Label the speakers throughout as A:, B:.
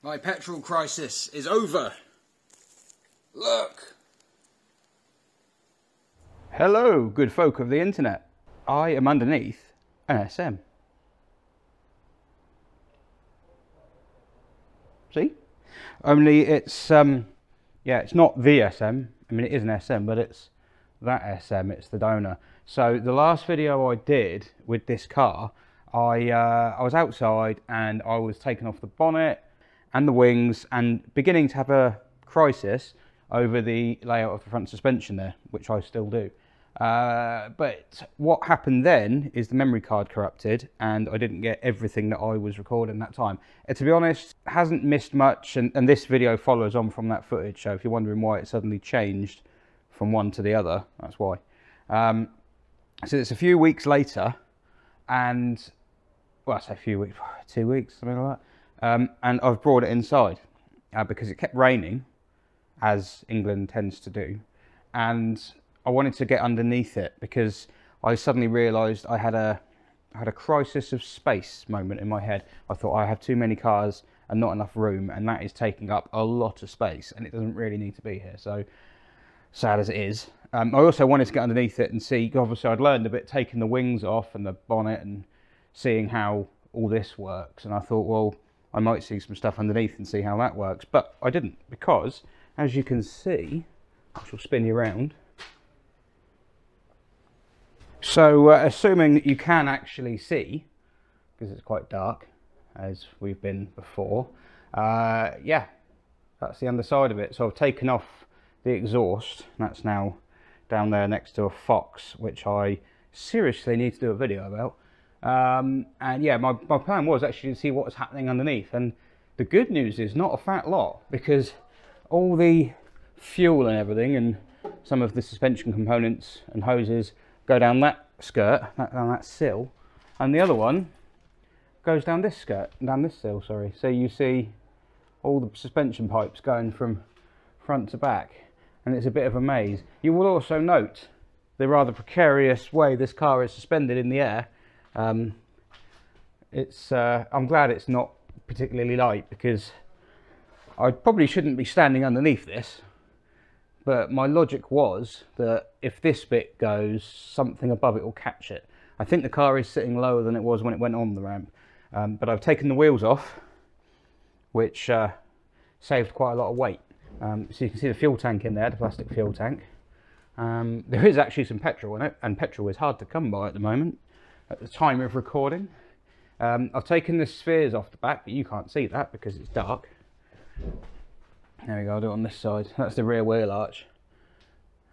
A: My petrol crisis is over. Look.
B: Hello, good folk of the internet. I am underneath an SM. See? Only it's yeah, it's not the SM. I mean, it is an SM, but it's that SM. It's the donor. So the last video I did with this car, I was outside and I was taking off the bonnet and the wings and beginning to have a crisis over the layout of the front suspension there, which I still do. But what happened then is the memory card corrupted and I didn't get everything that I was recording that time. To be honest, hasn't missed much, and this video follows on from that footage, so if you're wondering why it suddenly changed from one to the other, that's why. So it's a few weeks later, and, well, I say a few weeks, 2 weeks, something like that. And I've brought it inside because it kept raining, as England tends to do, and I wanted to get underneath it because I suddenly realised I had a crisis of space moment in my head. I thought I have too many cars and not enough room, and that is taking up a lot of space, and it doesn't really need to be here. So sad as it is, I also wanted to get underneath it and see. Obviously, I'd learned a bit taking the wings off and the bonnet and seeing how all this works, and I thought, well, I might see some stuff underneath and see how that works, but I didn't, because as you can see, I shall spin you around. So assuming that you can actually see, because it's quite dark, as we've been before, yeah, that's the underside of it. So I've taken off the exhaust. That's now down there next to a Fox, which I seriously need to do a video about. And yeah, my plan was actually to see what was happening underneath. And the good news is not a fat lot, because all the fuel and everything and some of the suspension components and hoses go down that skirt, down that sill, and the other one goes down this skirt, down this sill, sorry. So you see all the suspension pipes going from front to back, and it's a bit of a maze. You will also note the rather precarious way this car is suspended in the air. I'm glad it's not particularly light, because I probably shouldn't be standing underneath this. But my logic was that if this bit goes, something above it will catch it. I think the car is sitting lower than it was when it went on the ramp. But I've taken the wheels off, which saved quite a lot of weight. So you can see the fuel tank in there, the plastic fuel tank. There is actually some petrol in it, and petrol is hard to come by at the moment, at the time of recording. I've taken the spheres off the back, but you can't see that because it's dark. There we go, I'll do it on this side. That's the rear wheel arch.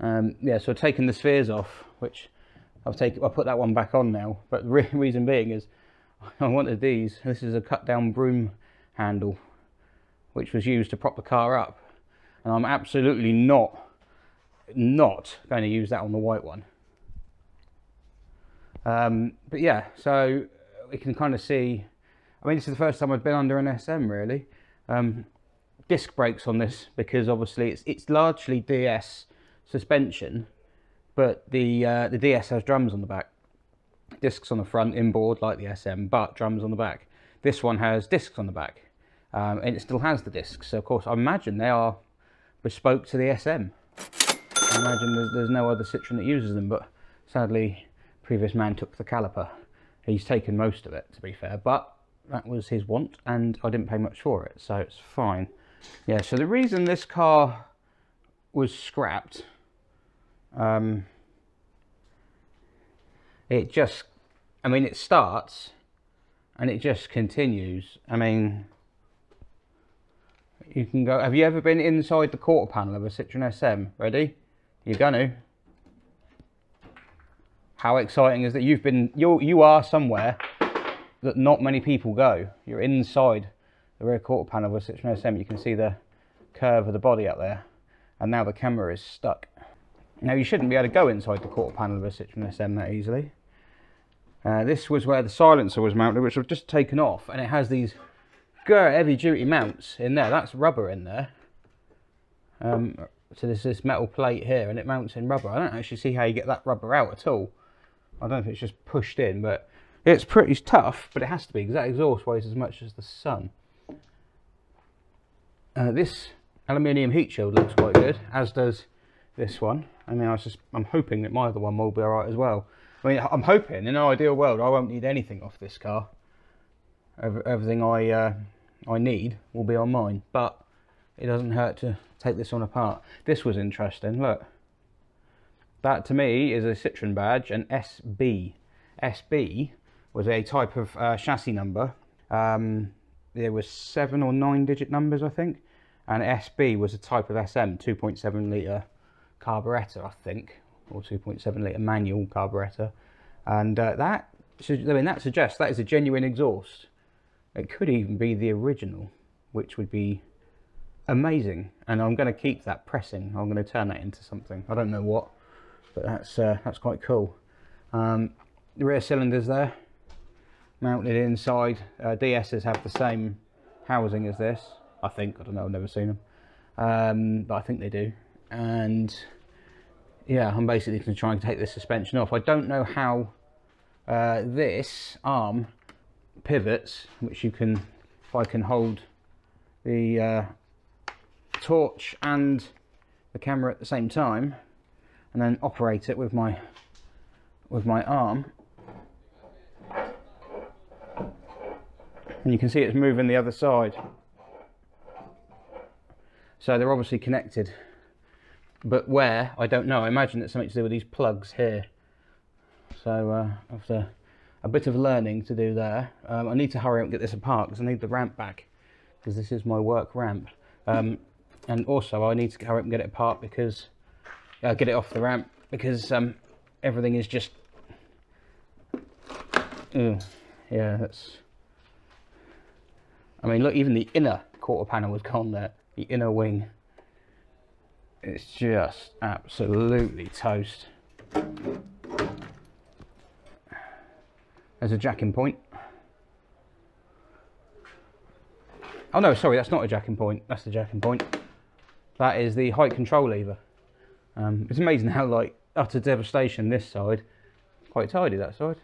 B: Yeah, so I've taken the spheres off, which I'll put that one back on now. But the reason being is I wanted these. This is a cut down broom handle, which was used to prop the car up. And I'm absolutely not going to use that on the white one. But yeah, so we can kind of see, I mean, this is the first time I've been under an SM really. Disc brakes on this, because obviously it's largely DS suspension, but the DS has drums on the back. Discs on the front, inboard like the SM, but drums on the back. This one has discs on the back, and it still has the discs. So of course I imagine they are bespoke to the SM. I imagine there's no other Citroen that uses them, but sadly previous man took the caliper. He's taken most of it, to be fair, but that was his want and I didn't pay much for it, so it's fine. Yeah, so the reason this car was scrapped, it just, I mean, it starts and it just continues. I mean, you can go, have you ever been inside the quarter panel of a Citroen SM? Ready? You're gonna. How exciting is that? You are somewhere that not many people go. You're inside the rear quarter panel of a Citroen SM. You can see the curve of the body up there, and now the camera is stuck. Now you shouldn't be able to go inside the quarter panel of a Citroen SM that easily. This was where the silencer was mounted, which I've just taken off, and it has these heavy duty mounts in there. That's rubber in there. So there's this metal plate here and it mounts in rubber. I don't actually see how you get that rubber out at all. I don't know if it's just pushed in, but it's pretty tough, but it has to be because that exhaust weighs as much as the sun. This aluminium heat shield looks quite good, as does this one. I mean, I'm hoping that my other one will be alright as well. I mean, I'm hoping in an ideal world I won't need anything off this car. Everything I need will be on mine, but it doesn't hurt to take this one apart. This was interesting, look. That to me is a Citroen badge, an SB. SB was a type of chassis number. There was 7 or 9 digit numbers, I think. And SB was a type of SM, 2.7 litre carburettor, I think, or 2.7 litre manual carburettor. And that suggests that is a genuine exhaust. It could even be the original, which would be amazing. And I'm going to keep that pressing. I'm going to turn that into something. I don't know what, but that's quite cool. The rear cylinders there, mounted inside. DS's have the same housing as this, I think. I don't know, I've never seen them, but I think they do. And yeah, I'm basically going to try and take this suspension off. I don't know how this arm pivots, which you can, if I can hold the torch and the camera at the same time, and then operate it with my arm. And you can see it's moving the other side. So they're obviously connected. But where, I don't know. I imagine it's something to do with these plugs here. So after a bit of learning to do there, I need to hurry up and get this apart because I need the ramp back, because this is my work ramp. And also I need to hurry up and get it apart because, get it off the ramp, because everything is just, yeah, that's, I mean, look, even the inner quarter panel was gone there, the inner wing. It's just absolutely toast. There's a jacking point. Oh no, sorry, that's not a jacking point. That's the jacking point. That is the height control lever. It's amazing how, like, utter devastation this side. Quite tidy, that side.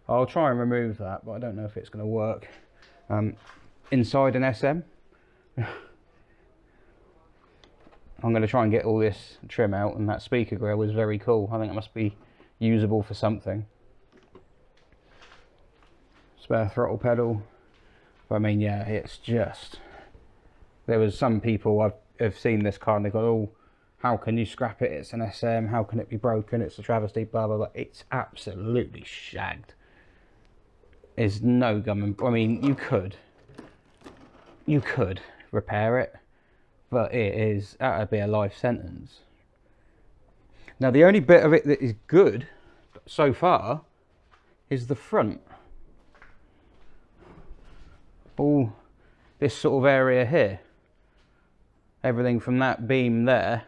B: I'll try and remove that, but I don't know if it's going to work. Inside an SM. I'm going to try and get all this trim out, and that speaker grill was very cool. I think it must be usable for something. Spare throttle pedal. But I mean, yeah, it's just... There was some people I've seen this car and they've got, oh, how can you scrap it? It's an SM, how can it be broken? It's a travesty, blah, blah, blah. It's absolutely shagged. There's no gum. I mean, you could repair it, but that'd be a life sentence. Now, the only bit of it that is good so far is the front. All this sort of area here, everything from that beam there,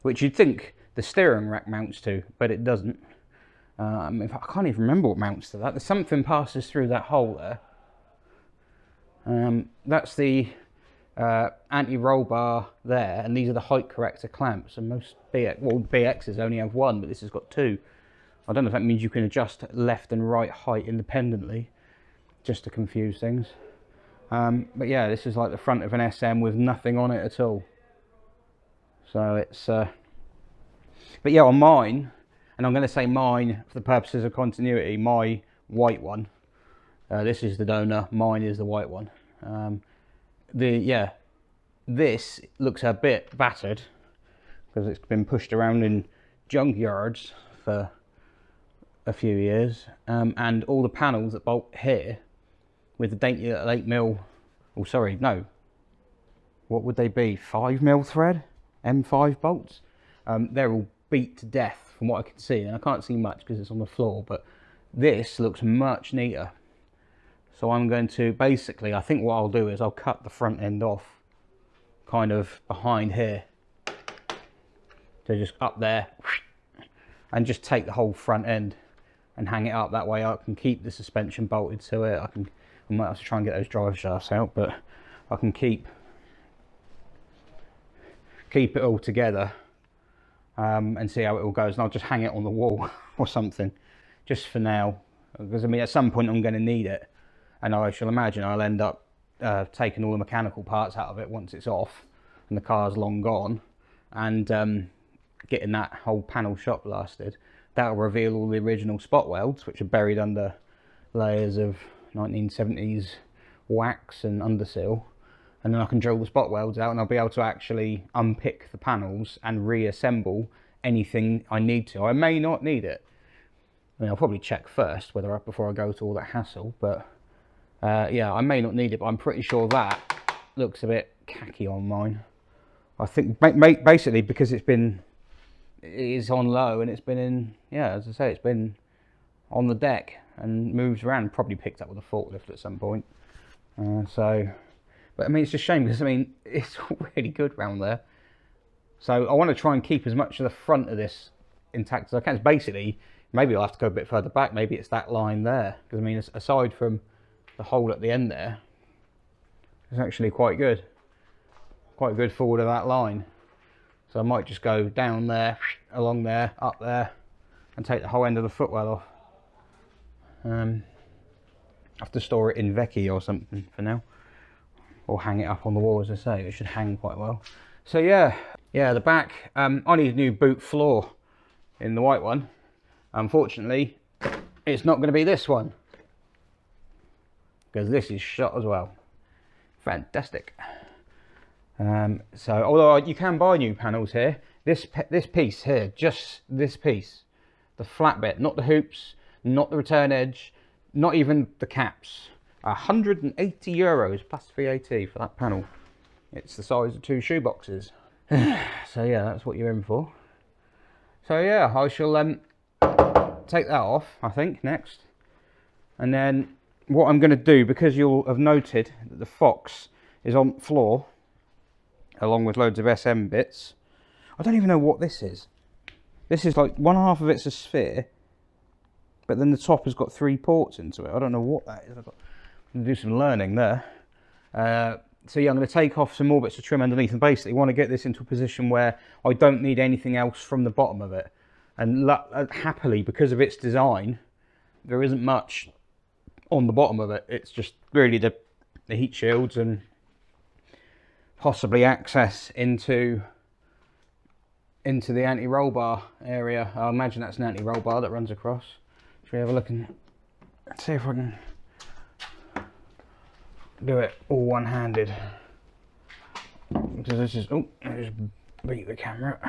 B: which you'd think the steering rack mounts to, but it doesn't. I can't even remember what mounts to that. There's something passes through that hole there. That's the anti-roll bar there, and these are the height corrector clamps. And most BXs only have one, but this has got two. I don't know if that means you can adjust left and right height independently, just to confuse things. But yeah, this is like the front of an SM with nothing on it at all. So it's, but yeah, on mine, and I'm going to say mine for the purposes of continuity, my white one. This is the donor, mine is the white one. This looks a bit battered because it's been pushed around in junkyards for a few years, and all the panels that bolt here with the dainty little 8mm, oh sorry, no, what would they be, 5mm thread, M5 bolts, they're all beat to death from what I can see, and I can't see much because it's on the floor, but this looks much neater. So I'm going to basically, I think what I'll do is I'll cut the front end off kind of behind here, so just up there, and just take the whole front end and hang it up. That way I can keep the suspension bolted to it. I might have to try and get those drive shafts out, but I can keep it all together, and see how it all goes. And I'll just hang it on the wall or something, just for now, because I mean at some point I'm going to need it, and I shall imagine I'll end up taken all the mechanical parts out of it once it's off and the car's long gone, and getting that whole panel shot blasted. That'll reveal all the original spot welds, which are buried under layers of 1970s wax and underseal, and then I can drill the spot welds out and I'll be able to actually unpick the panels and reassemble anything I need to. I may not need it. I mean, I'll probably check first before I go to all that hassle, but yeah, I may not need it, but I'm pretty sure that looks a bit khaki on mine. I think basically because it is on low and it's been in, yeah, as I say, it's been on the deck and moves around, probably picked up with a forklift at some point. But I mean, it's just a shame because I mean, it's really good round there. So I want to try and keep as much of the front of this intact as I can. It's basically, maybe I'll have to go a bit further back. Maybe it's that line there, because I mean, aside from the hole at the end there, it's actually quite good forward of that line. So I might just go down there, along there, up there, and take the whole end of the footwell off. I have to store it in Vecchi or something for now, or hang it up on the wall. As I say, it should hang quite well. So yeah, the back, I need a new boot floor in the white one. Unfortunately, it's not going to be this one, because this is shot as well. Fantastic. So although you can buy new panels here, this piece here, just this piece, the flat bit, not the hoops, not the return edge, not even the caps, 180 euros plus VAT for that panel. It's the size of 2 shoe boxes. So yeah, that's what you're in for. So yeah, I shall take that off, I think, next. And then what I'm going to do, because you'll have noted that the Fox is on floor along with loads of SM bits. I don't even know what this is. This is like, one half of it's a sphere, but then the top has got 3 ports into it. I don't know what that is. I'm going to do some learning there. So yeah, I'm going to take off some more bits of trim underneath and basically want to get this into a position where I don't need anything else from the bottom of it. And happily, because of its design, there isn't much on the bottom of it. It's just really the heat shields and possibly access into the anti-roll bar area. I imagine that's an anti-roll bar that runs across. Should we have a look and see if I can do it all one-handed? Because this is, oh, I just beat the camera,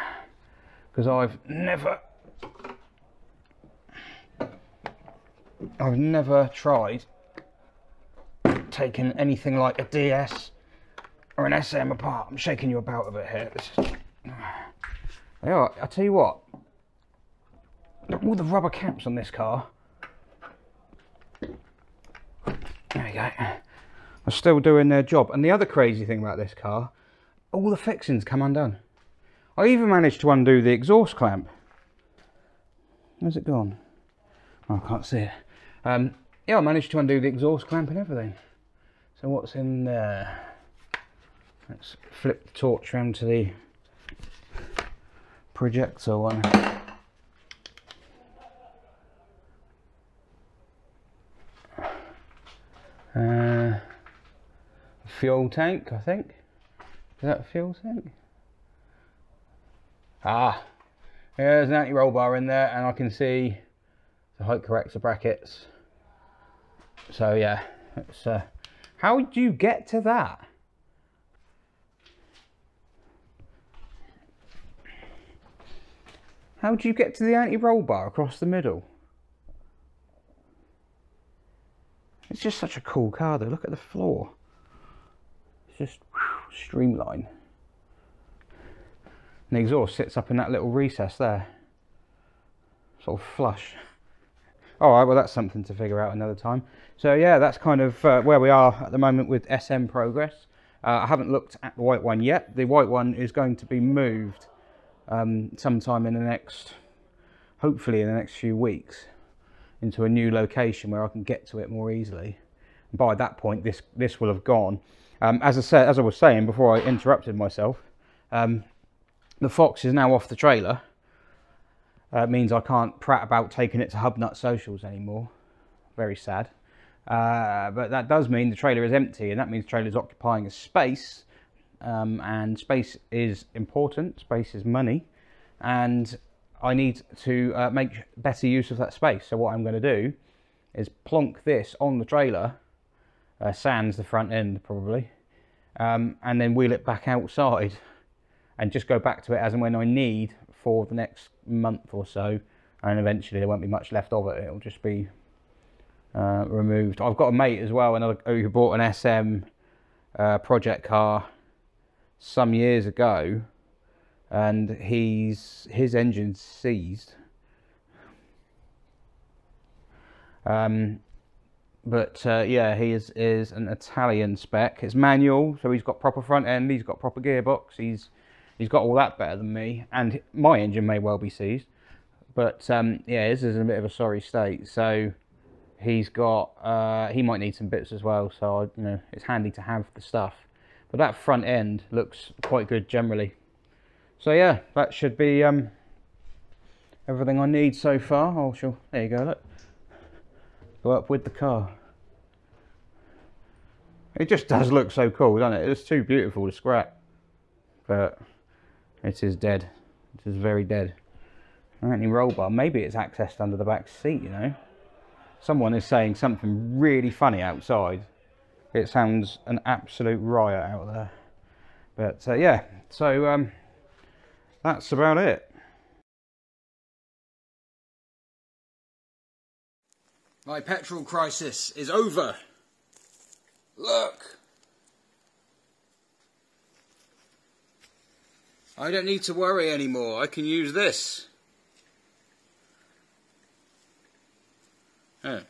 B: because I've never tried taking anything like a DS or an SM apart. I'm shaking you about a bit here. I'll tell you what, all the rubber caps on this car, there we go, are still doing their job. And the other crazy thing about this car, all the fixings come undone. I even managed to undo the exhaust clamp. Where's it gone? Oh, I can't see it. Yeah, I managed to undo the exhaust clamp and everything. So what's in there? Let's flip the torch around to the projector one. Fuel tank, I think. Is that a fuel tank? Ah, there's an anti-roll bar in there, and I can see the height corrector brackets. So yeah, it's, how do you get to that? How do you get to the anti-roll bar across the middle? It's just such a cool car though. Look at the floor. It's just streamlined. And the exhaust sits up in that little recess there. Sort of flush. Alright, well that's something to figure out another time. So yeah, that's kind of where we are at the moment with SM progress. I haven't looked at the white one yet. The white one is going to be moved sometime in the next, hopefully in the next few weeks, into a new location where I can get to it more easily. And by that point, this will have gone. As I was saying before I interrupted myself, the Fox is now off the trailer. It means I can't prat about taking it to Hub Nut Socials anymore. Very sad. But that does mean the trailer is empty, and that means the trailer is occupying a space, and space is important, space is money, and I need to make better use of that space. So what I'm going to do is plonk this on the trailer, sans the front end probably, and then wheel it back outside and just go back to it as and when I need for the next month or so, and eventually there won't be much left of it. It'll just be removed. I've got a mate as well, who bought an SM project car some years ago, and his engine's seized. Yeah, he is an Italian spec. It's manual, so he's got proper front end, he's got proper gearbox, he's got all that better than me, and my engine may well be seized. But yeah, his is in a bit of a sorry state, so he's got he might need some bits as well, so you know, it's handy to have the stuff. But that front end looks quite good generally. So yeah, that should be everything I need so far. Oh, sure. There you go, look. Go up with the car. It just does look so cool, doesn't it? It's too beautiful to scrap. But it is dead. It is very dead. Any roll bar. Maybe it's accessed under the back seat, you know. Someone is saying something really funny outside. It sounds an absolute riot out there. But yeah, so that's about it.
A: My petrol crisis is over. Look. I don't need to worry anymore. I can use this. Oh.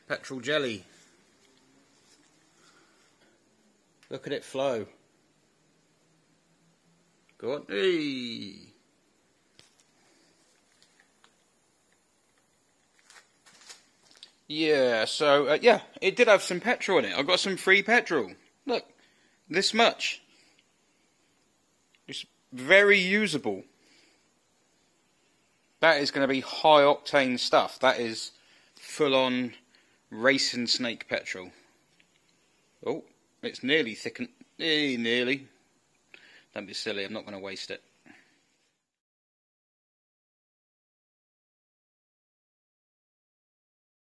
A: Petrol jelly. Look at it flow. Go on. Hey. Yeah, so, yeah, it did have some petrol in it. I got some free petrol. Look, this much. It's very usable. That is going to be high octane stuff. That is full on racing snake petrol. Oh, it's nearly thickened. Nearly. Don't be silly, I'm not going to waste it.